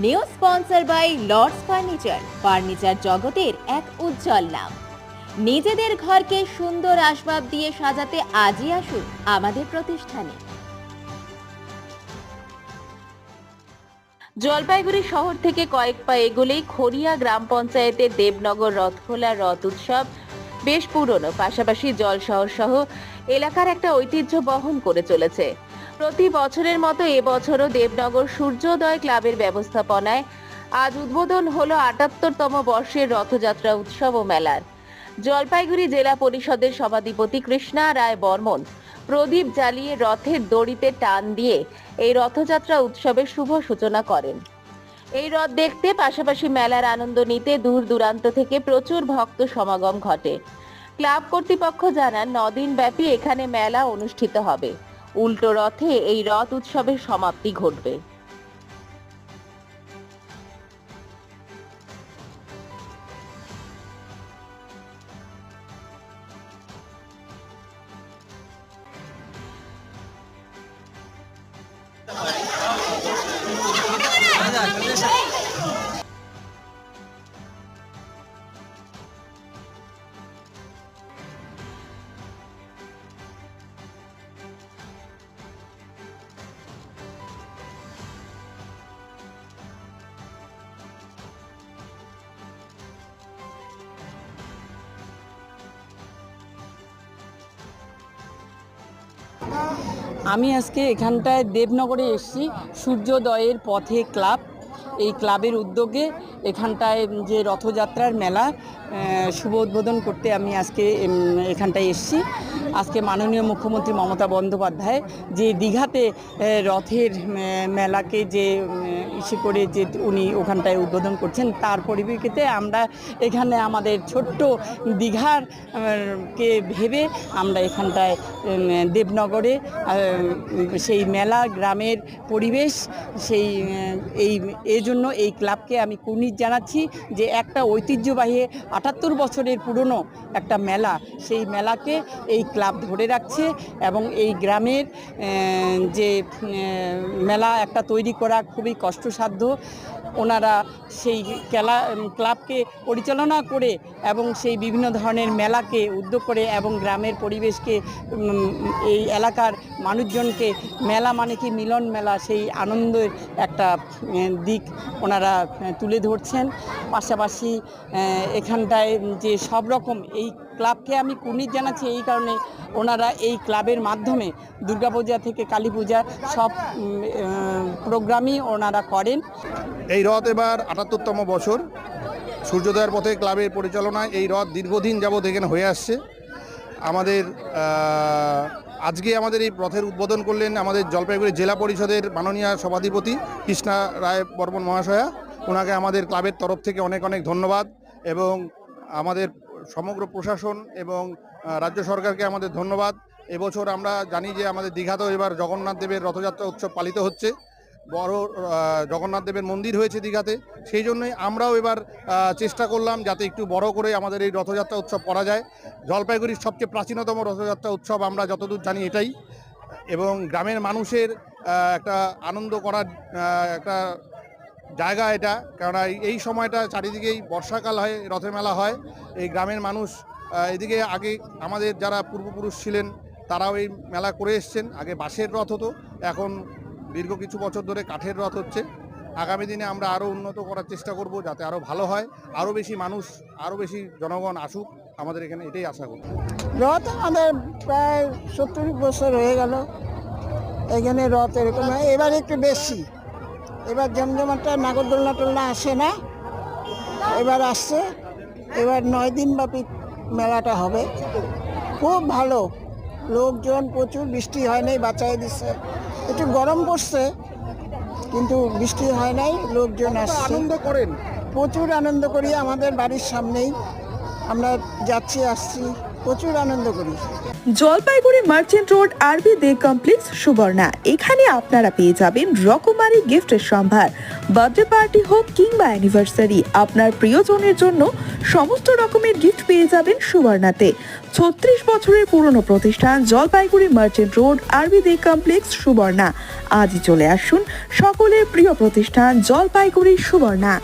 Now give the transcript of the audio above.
New sponsor by Lords furniture জগতের এক উজ্জ্বল নাম। নিজেদের ঘরকে সুন্দর আসবাব দিয়ে সাজাতে আজই আসুন আমাদের প্রতিষ্ঠানে। জলপাইগুড়ি শহর থেকে কয়েক পা এগোলেই খড়িয়া গ্রাম পঞ্চায়েতের দেবনগর রথখোলা রথ উৎসব বেশ পুরনো, পাশাপাশি জল শহর সহ এলাকার একটা ঐতিহ্য বহন করে চলেছে। প্রতি বছরের মতো এবছরও দেবনগর সূর্যোদয় ক্লাবের ব্যবস্থাপনায় আজ উদ্বোধন হলো ৭৮তম বর্ষের রথযাত্রা উৎসব ও মেলার। জলপাইগুড়ি জেলা পরিষদের সভাধিপতি কৃষ্ণা রায় বর্মন প্রদীপ জ্বালিয়ে রথের দড়িতে টান দিয়ে এই রথযাত্রা উৎসবের শুভ সূচনা করেন। এই রথ দেখতে পাশাপাশি মেলার আনন্দ নিতে দূর দূরান্ত থেকে প্রচুর ভক্ত সমাগম ঘটে। ক্লাব কর্তৃপক্ষ জানান ৯ দিন ব্যাপী এখানে মেলা অনুষ্ঠিত হবে। উল্টো রথে এই রথ উৎসবের সমাপ্তি ঘটবে। আমি আজকে এখানটায় দেবনগরে এসেছি সূর্যোদয়ের পথে ক্লাব। এই ক্লাবের উদ্যোগে এখানটায় যে রথযাত্রার মেলা শুভ উদ্বোধন করতে আমি আজকে এখানটায় এসেছি। আজকে মাননীয় মুখ্যমন্ত্রী মমতা বন্দ্যোপাধ্যায় যে দীঘাতে রথের মেলাকে যে ইসে করে যে উনি ওখানটায় উদ্বোধন করছেন, তার পরিপ্রেক্ষিতে আমরা এখানে আমাদের ছোট্ট দীঘার কে ভেবে আমরা এখানটায় দেবনগরে সেই মেলা গ্রামের পরিবেশ সেই এই জন্য এই ক্লাবকে আমি কুর্নিশ জানাচ্ছি যে একটা ঐতিহ্যবাহী ৭৮ বছরের পুরনো একটা মেলা, সেই মেলাকে এই ক্লাব ধরে রাখছে এবং এই গ্রামের যে মেলা একটা তৈরি করা খুবই কষ্টসাধ্য। ওনারা সেই ক্লাবকে পরিচালনা করে এবং সেই বিভিন্ন ধরনের মেলাকে উদ্যোগ করে এবং গ্রামের পরিবেশকে এই এলাকার মানুষজনকে মেলা মানে কি মিলন মেলা, সেই আনন্দের একটা দিক ওনারা তুলে ধরছেন। পাশাপাশি এখানটায় যে সব রকম এই ক্লাবকে আমি কুর্নিশ জানাচ্ছি এই কারণে ওনারা এই ক্লাবের মাধ্যমে দুর্গাপূজা থেকে কালী পূজা সব প্রোগ্রামই ওনারা করেন। এই রথ এবার ৭৮তম বছর সূর্যোদয়ের পথে ক্লাবের পরিচালনায় এই রথ দীর্ঘদিন যাবৎ এখানে হয়ে আসছে। আজকে আমাদের এই রথের উদ্বোধন করলেন আমাদের জলপাইগুড়ি জেলা পরিষদের মাননীয় সভাধিপতি কৃষ্ণা রায় বর্মন মহাশয়া। ওনাকে আমাদের ক্লাবের তরফ থেকে অনেক অনেক ধন্যবাদ এবং আমাদের সমগ্র প্রশাসন এবং রাজ্য সরকারকে আমাদের ধন্যবাদ। এবছর আমরা জানি যে আমাদের দীঘাতেও এবার জগন্নাথ দেবের রথযাত্রা উৎসব পালিত হচ্ছে। বড় জগন্নাথ দেবের মন্দির হয়েছে দীঘাতে, সেই জন্যই আমরাও এবার চেষ্টা করলাম যাতে একটু বড় করে আমাদের এই রথযাত্রা উৎসব করা যায়। জলপাইগুড়ির সবচেয়ে প্রাচীনতম রথযাত্রা উৎসব আমরা যতদূর জানি এটাই, এবং গ্রামের মানুষের একটা আনন্দ করার একটা জায়গা এটা। কারণ এই সময়টা চারিদিকেই বর্ষাকাল হয়, রথের মেলা হয়। এই গ্রামের মানুষ এদিকে আগে আমাদের যারা পূর্বপুরুষ ছিলেন তারাও এই মেলা করে এসছেন। আগে বাঁশের রথ হতো, এখন দীর্ঘ কিছু বছর ধরে কাঠের রথ হচ্ছে। আগামী দিনে আমরা আরও উন্নত করার চেষ্টা করব যাতে আরও ভালো হয়, আরও বেশি মানুষ, আরও বেশি জনগণ আসুক আমাদের এখানে, এটাই আশা করি। রথ আমাদের প্রায় ৭০ বছর হয়ে গেল এখানে রথ এরকম। এবার একটু বেশি, এবার জমজমাটা নাগরদোলনা টোলনা আসে না, এবার আসছে। এবার ৯ দিন ব্যাপী মেলাটা হবে, খুব ভালো লোকজন প্রচুর। বৃষ্টি হয় নাই, বাঁচাই দিচ্ছে। একটু গরম পড়ছে কিন্তু বৃষ্টি হয় নাই, লোকজন আসছে। আনন্দ করেন, প্রচুর আনন্দ করি। আমাদের বাড়ির সামনেই আমরা যাচ্ছি আসছি, প্রচুর আনন্দ করি। জলপাইগুড়ি মার্চেন্ট রোড আরবি দে কমপ্লেক্স সুবর্ণা। এখানে আপনারা পেয়ে যাবেন রকমারি গিফটের সম্ভার। বার্থডে পার্টি হোক কিংবা অ্যানিভার্সারি, আপনার প্রিয়জনের জন্য সমস্ত রকমের গিফট পেয়ে যাবেন সুবর্ণাতে। 36 বছরের পুরনো প্রতিষ্ঠান জলপাইগুড়ি মার্চেন্ট রোড আরবি দে কমপ্লেক্স সুবর্ণা। আজই চলে আসুন সকলের প্রিয় প্রতিষ্ঠান জলপাইগুড়ি সুবর্ণা।